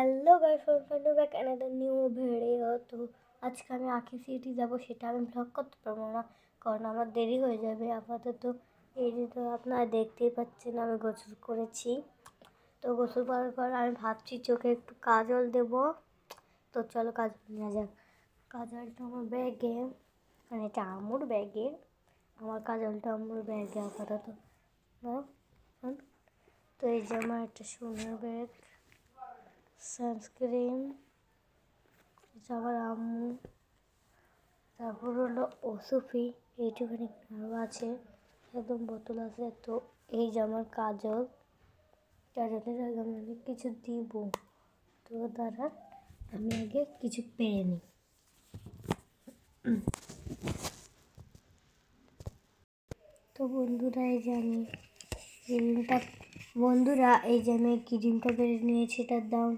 Hello guys, welcome back another new video. তো আজকে আমি আঁখি সিটি যাব, সেটা আমি ব্লগ করতে পারবো না কারণ আমার দেরি হয়ে যাবে। আপাতত এই যে তো আপনারা দেখতেই পাচ্ছেন আমি গোসল করেছি। তো গোসল করার পর আমি ভাবছি চোখে একটু কাজল দেব। তো চলো কাজল নেওয়া যাক। কাজলটা আমার ব্যাগে, মানে এটা আম্মুর ব্যাগে। আমার কাজলটা আম্মুর ব্যাগে আপাতত। তো এই যে আমার একটা সোনার ব্যাগ, সানস্ক্রিন, আবার আম্মু, তারপর হলো ওসুফি, এইটুখানি আরও আছে, একদম বোতল আছে। তো এই যে আমার কাজল, কাজলের আগে আমি অনেক কিছু দিব। তো দাঁড়া আমি আগে কিছু পেয়ে নিই। তো বন্ধুরা এই যে আমি ক্রিমটা পেরে নিয়েছি। এটার দাম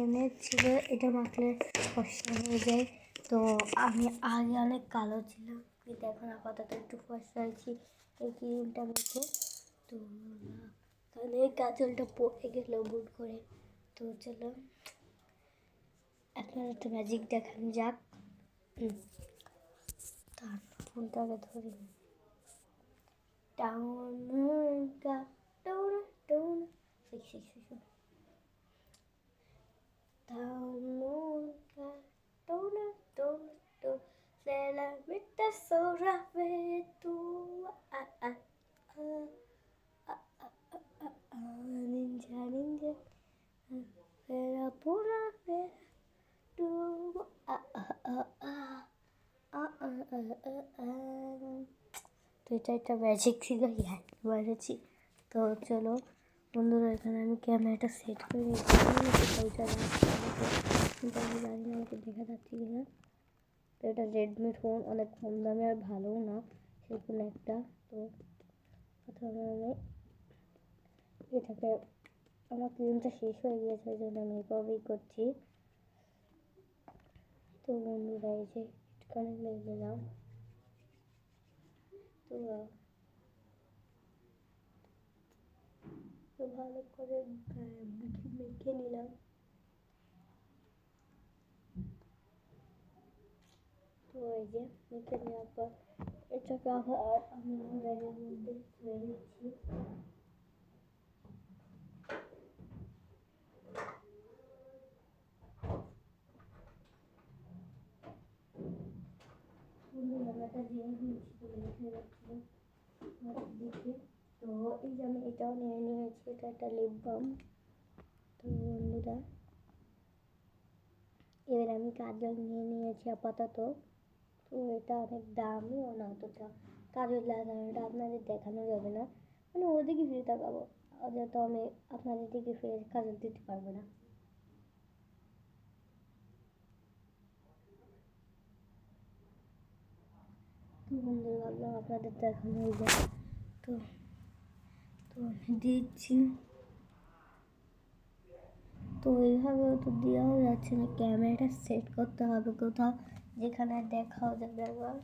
অনেক ছিল, এটা মাখলে ফর্সা হয়ে যায়। তো আমি আগে অনেক কালো ছিলাম, কিন্তু এখন আপাতত একটু ফর্সা হয়েছি এই ক্রিমটা মেখে। তো তাহলে এই কাজলটা পড়ে গেল বুট করে। তো চলো আপনার একটা ম্যাজিক দেখানো যাক। তার ফোনটা আগে ধরি। টাউনকা টাউন টাউন Taunca, tauna, tauna, tauna, se la vita sora ve tu, ninja, ninja, se la pura ve tu, তো এটা একটা ম্যাজিক ছিল, বলেছি। তো চলো বন্ধুরা, এখানে আমি ক্যামেরাটা সেট করে রেখেছি। কিন্তু আমি জানি না আমাকে দেখা যাচ্ছে কিনা। তো এটা রেডমি ফোন, অনেক কম দামে আর ভালোও না সেই ফোন একটা। তো প্রথমে আমি এটাকে, আমার ক্রিমটা শেষ হয়ে গিয়েছে, ওই জন্য আমি এভাবেই করছি। তো বন্ধুরা এই যে এখানে লেগে নিলাম। তো ভালো করে মেখে নিলাম। তো এই যে মেখে নেওয়ার পর এটাকে আবার আমি ব্যাগের মধ্যে ধুয়ে নিচ্ছি। একটা জিনিস নিচ্ছি, লিখে রাখছি দেখে। তো এই যে আমি এটাও নিয়ে নিয়েছি, এটা একটা লিপ বাম। তো বন্ধুরা এবার আমি কাজল নিয়ে নিয়েছি আপাতত। তো এটা অনেক দামিও না অতটা, কাজল লাগানো, এটা আপনাদের দেখানো যাবে না, মানে ওদিকে ফিরে তাকাবো, যেহেতু আমি আপনাদের দিকে ফিরে কাজল দিতে পারবো না। তো বন্ধুরা ভাবলাম আপনাদের দেখানো হয়ে যায়। তো তো আমি দিচ্ছি। তো এইভাবেও তো দেওয়াও যাচ্ছে না, ক্যামেরাটা সেট করতে হবে কোথাও যেখানে দেখাও যাবে আবার।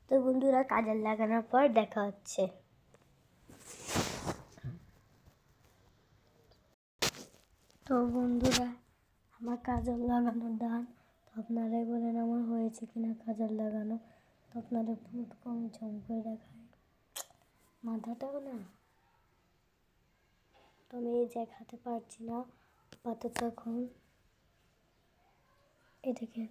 তো বন্ধুরা কাজল লাগানোর পর দেখা হচ্ছে। তো বন্ধুরা আমার কাজল লাগানো ডান। তো আপনারাই বলেন আমার হয়েছে কিনা কাজল লাগানো। তো আপনাদের পুরো কম জম করে দেখায় মাথাটাও না, তো আমি দেখাতে পারছি না আপাতত এখন। এটাকে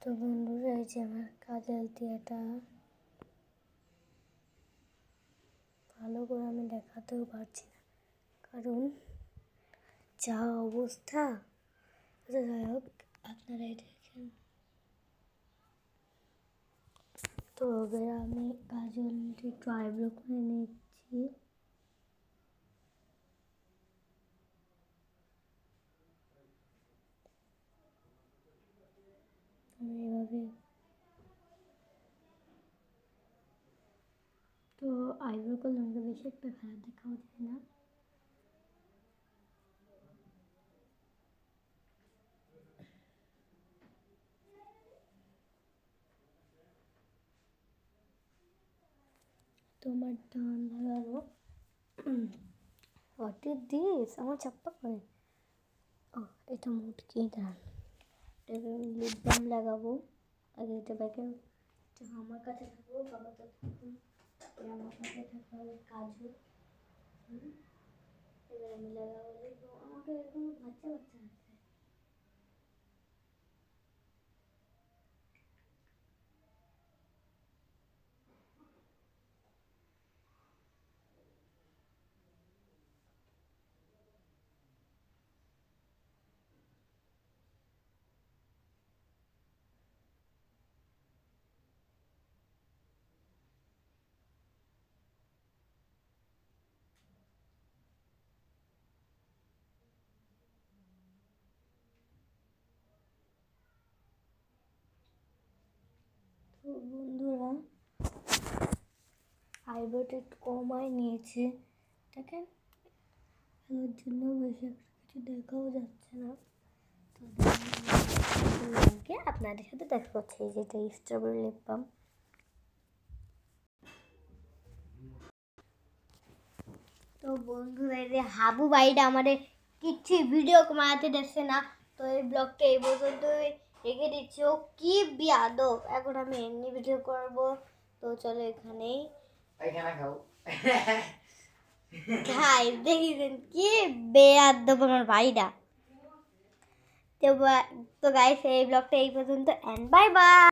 তো বন্ধুরা এই যে আমার কাজল দিয়েটা ভালো করে আমি দেখাতেও পারছি না কারণ যা অবস্থা। আচ্ছা যাই হোক, আপনারাই দেখেন। তো এবার আমি কাজলটি একটু আইব্রো করে নিচ্ছি। আমি এভাবে, তো আইব্রো করলে আমাকে বেশি একটা খারাপ দেখাও যায় না। তোমার ডান লাগানো। What is this? আমার চাপ্পা করে। ও এটা মুটকি ডান। এটা লিপ বাম লাগাবো। আগে এটা ব্যাগে আমার কাছে থাকবো, বাবা তো আমার কাছে থাকতে হবে কাজু। এবার আমি লাগাবো লিপ বাম। আমাকে এরকম বাচ্চা বাচ্চা আছে। তো বন্ধুরা আইব্রোটা একটু কমায় নিয়েছি, দেখেন এর জন্য বেশি একটা কিছু দেখাও যাচ্ছে না। তো আপনাদের সাথে দেখা করছি, যেটা স্ট্রবেরি লিপ বাম। তো বন্ধুরা এই যে হাবু ভাইটা আমাদের কিচ্ছু ভিডিও কমাতে দিচ্ছে না, তো এই ব্লগটা এই পর্যন্তই রেখে দিচ্ছি। ও কি বিয়াদব, এখন আমি এমনি ভিডিও করব। তো চলো এখানেই গাইস দেখেছেন কি বেয়াদব আমার ভাইটা। তো গাইস এই ব্লগটা এই পর্যন্ত, এন্ড বাই বাই।